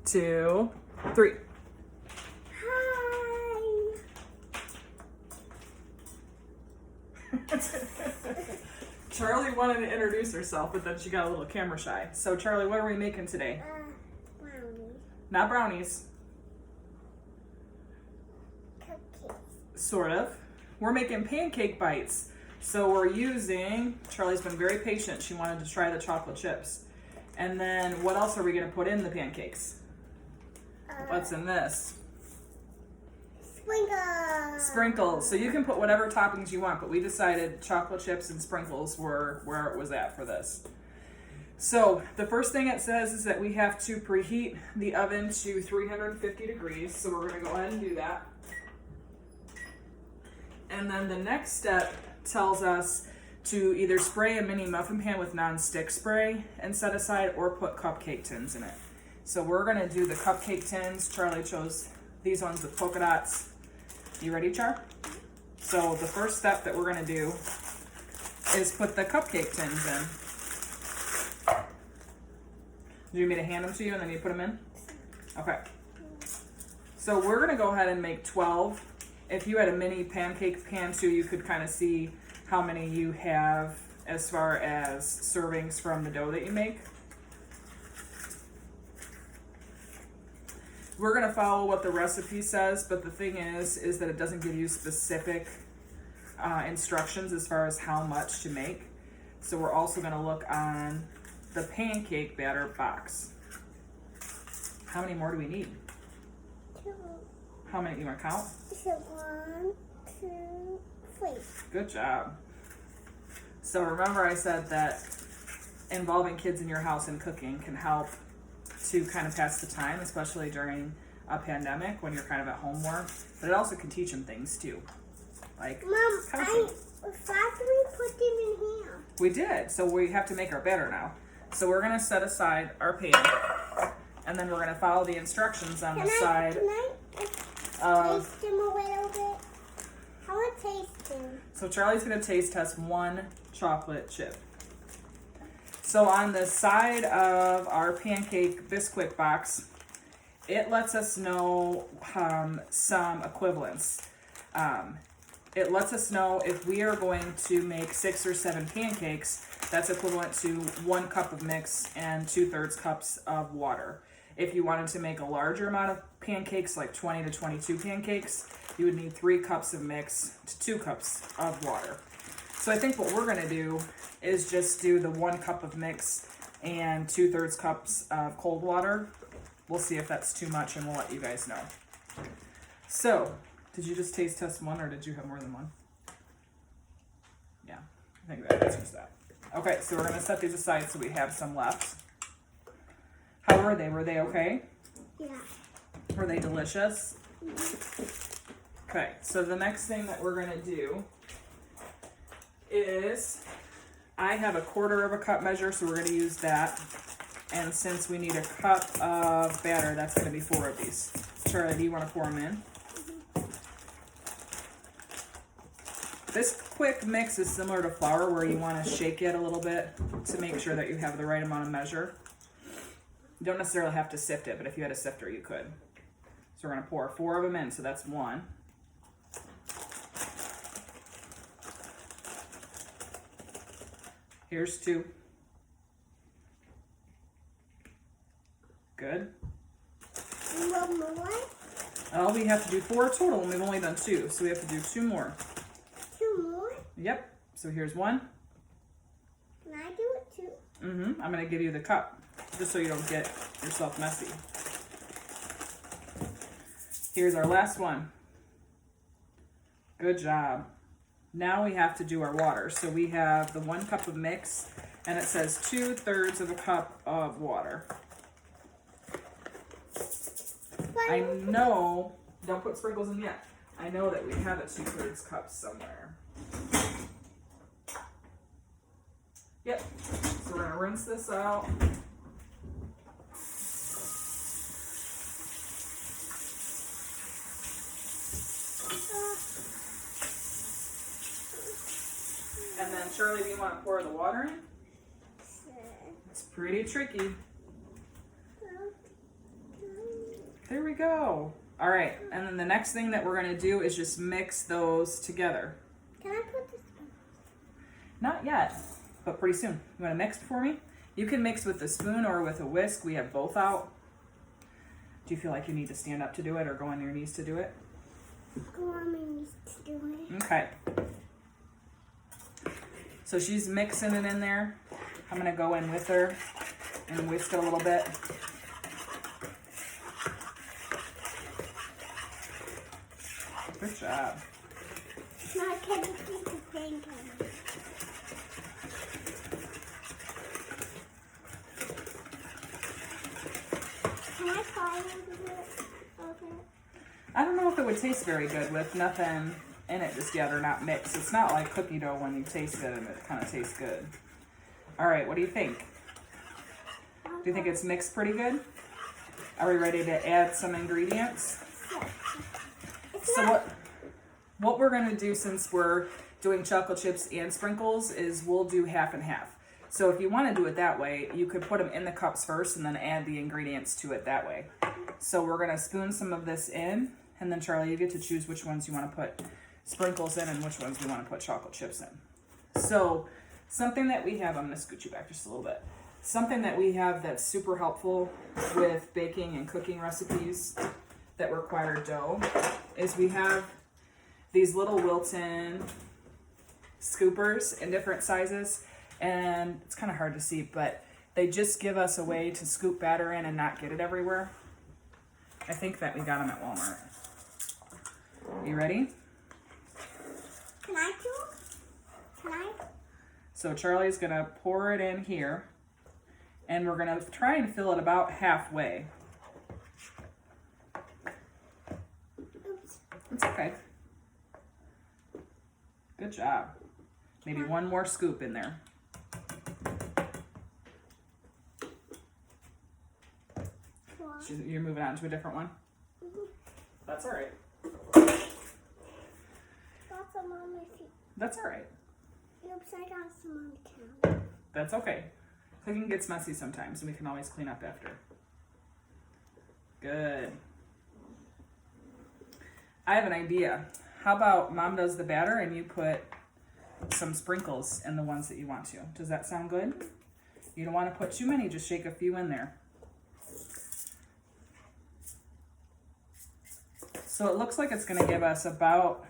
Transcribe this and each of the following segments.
2, 3. Hi. Charlie wanted to introduce herself, but then she got a little camera shy. So Charlie, what are we making today? Brownies. Not brownies. Cupcakes. Sort of. We're making pancake bites. So we're using, Charlie's been very patient. She wanted to try the chocolate chips. And then what else are we going to put in the pancakes? What's in this? Sprinkles. Sprinkles. So you can put whatever toppings you want, but we decided chocolate chips and sprinkles were where it was at for this. So the first thing it says is that we have to preheat the oven to 350 degrees. So we're going to go ahead and do that. And then the next step tells us to either spray a mini muffin pan with non-stick spray and set aside, or put cupcake tins in it. So we're gonna do the cupcake tins. Charlie chose these ones with polka dots. You ready, Char? So the first step that we're gonna do is put the cupcake tins in. Do you want me to hand them to you and then you put them in? Okay. So we're gonna go ahead and make 12. If you had a mini pancake pan too, you could kind of see how many you have as far as servings from the dough that you make. We're gonna follow what the recipe says, but the thing is that it doesn't give you specific instructions as far as how much to make. So we're also gonna look on the pancake batter box. How many more do we need? 2. How many, you wanna count? So 1, 2, 3. Good job. So remember I said that involving kids in your house in cooking can help to kind of pass the time, especially during a pandemic when you're kind of at home more. But it also can teach them things too. Like, Mom, thought we put them in here. We did. So we have to make our batter now. So we're going to set aside our pan, and then we're going to follow the instructions on the side. Can I taste them a little bit? How would taste them? So Charlie's going to taste test one chocolate chip. So on the side of our pancake Bisquick box, it lets us know some equivalents. It lets us know if we are going to make 6 or 7 pancakes, that's equivalent to 1 cup of mix and 2/3 cups of water. If you wanted to make a larger amount of pancakes, like 20 to 22 pancakes, you would need 3 cups of mix to 2 cups of water. So I think what we're gonna do is just do the 1 cup of mix and 2/3 cups of cold water. We'll see if that's too much and we'll let you guys know. So, did you just taste test one or did you have more than one? Yeah, I think that answers that. Okay, so we're gonna set these aside so we have some left. How were they? Were they okay? Yeah. Were they delicious? Okay, so the next thing that we're gonna do is, I have a 1/4 of a cup measure, so we're gonna use that. And since we need a cup of batter, that's gonna be 4 of these. Charlie, do you wanna pour them in? This quick mix is similar to flour, where you wanna shake it a little bit to make sure that you have the right amount of measure. You don't necessarily have to sift it, but if you had a sifter, you could. So we're gonna pour 4 of them in, so that's 1. Here's 2. Good. One more? Oh, we have to do 4 total, and we've only done 2, so we have to do 2 more. 2 more? Yep. So here's 1. Can I do it too? I'm gonna give you the cup, just so you don't get yourself messy. Here's our last one. Good job. Now we have to do our water. So we have the 1 cup of mix, and it says 2/3 of a cup of water. I know, don't put sprinkles in yet. I know that we have a 2/3 cup somewhere. Yep, so we're gonna rinse this out. And then Charlie, do you want to pour the water in? Sure. It's pretty tricky. go. All right, and then the next thing that we're gonna do is just mix those together. Can I put this in? Not yet, but pretty soon. You wanna mix for me? You can mix with a spoon or with a whisk. We have both out. Do you feel like you need to stand up to do it or go on your knees to do it? Go on my knees to do it. Okay. So she's mixing it in there. I'm gonna go in with her and whisk it a little bit. Good job. Now can you keep the pancake? Can I try a little bit of it? I don't know if it would taste very good with nothing in it just yet or not mixed. It's not like cookie dough when you taste it and it kind of tastes good. All right, what do you think? Do you think it's mixed pretty good? Are we ready to add some ingredients? So what we're gonna do, since we're doing chocolate chips and sprinkles, is we'll do half and half. So if you wanna do it that way, you could put them in the cups first and then add the ingredients to it that way. So we're gonna spoon some of this in, and then Charlie, you get to choose which ones you wanna put sprinkles in and which ones you wanna put chocolate chips in. So something that we have, I'm gonna scoot you back just a little bit. Something that we have that's super helpful with baking and cooking recipes that require dough is we have these little Wilton scoopers in different sizes, and it's kind of hard to see, but they just give us a way to scoop batter in and not get it everywhere. I think that we got them at Walmart. You ready? Can I do? Can I? So Charlie's gonna pour it in here, and we're gonna try and fill it about halfway. Oops. It's okay. Good job. Maybe one more scoop in there. You're moving on to a different one? Mm-hmm. That's all right. Got some on my feet. That's all right. Oops, I got some on the counter. That's okay. Cooking gets messy sometimes, and we can always clean up after. Good. I have an idea. How about Mom does the batter and you put some sprinkles in the ones that you want to? Does that sound good? You don't want to put too many, just shake a few in there. So it looks like it's going to give us about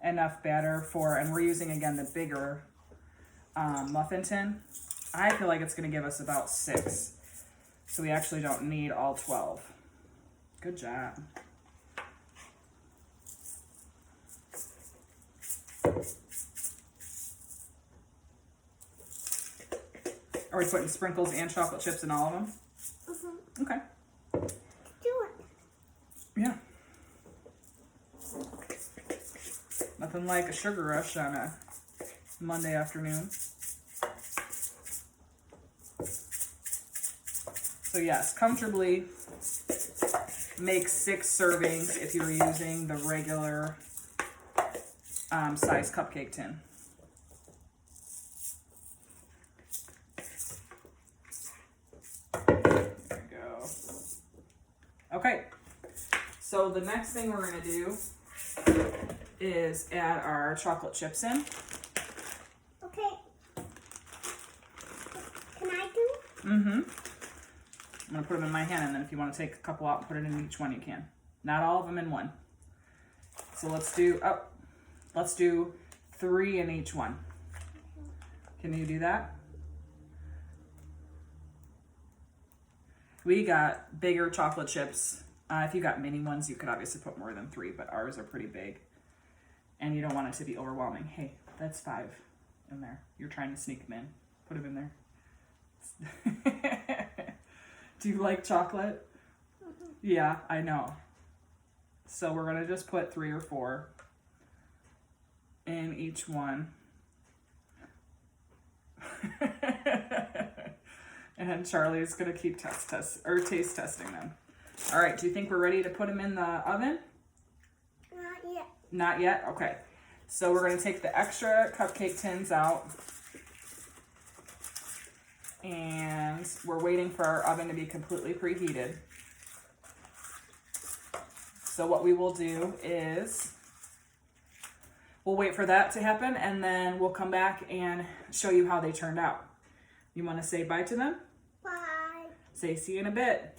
enough batter for, and we're using again the bigger muffin tin. I feel like it's going to give us about 6. So we actually don't need all 12. Good job. Are we putting sprinkles and chocolate chips in all of them? Mm-hmm. Okay. Do it. Yeah. Nothing like a sugar rush on a Monday afternoon. So yes, comfortably make 6 servings if you're using the regular size cupcake tin. There we go. Okay, so the next thing we're gonna do is add our chocolate chips in. Okay. Can I do? Mm-hmm. I'm gonna put them in my hand, and then if you want to take a couple out and put it in each one, you can. Not all of them in one. So let's do 3 in each one. Can you do that? We got bigger chocolate chips. If you got mini ones, you could obviously put more than 3, but ours are pretty big. And you don't want it to be overwhelming. Hey, that's 5 in there. You're trying to sneak them in. Put them in there. Do you like chocolate? Mm-hmm. Yeah, I know. So we're gonna just put 3 or 4 in each one. And Charlie's gonna keep taste testing them. All right, do you think we're ready to put them in the oven? Not yet. Not yet? Okay. So we're gonna take the extra cupcake tins out. And we're waiting for our oven to be completely preheated. So what we will do is we'll wait for that to happen, and then we'll come back and show you how they turned out. You want to say bye to them? Bye. Say see you in a bit.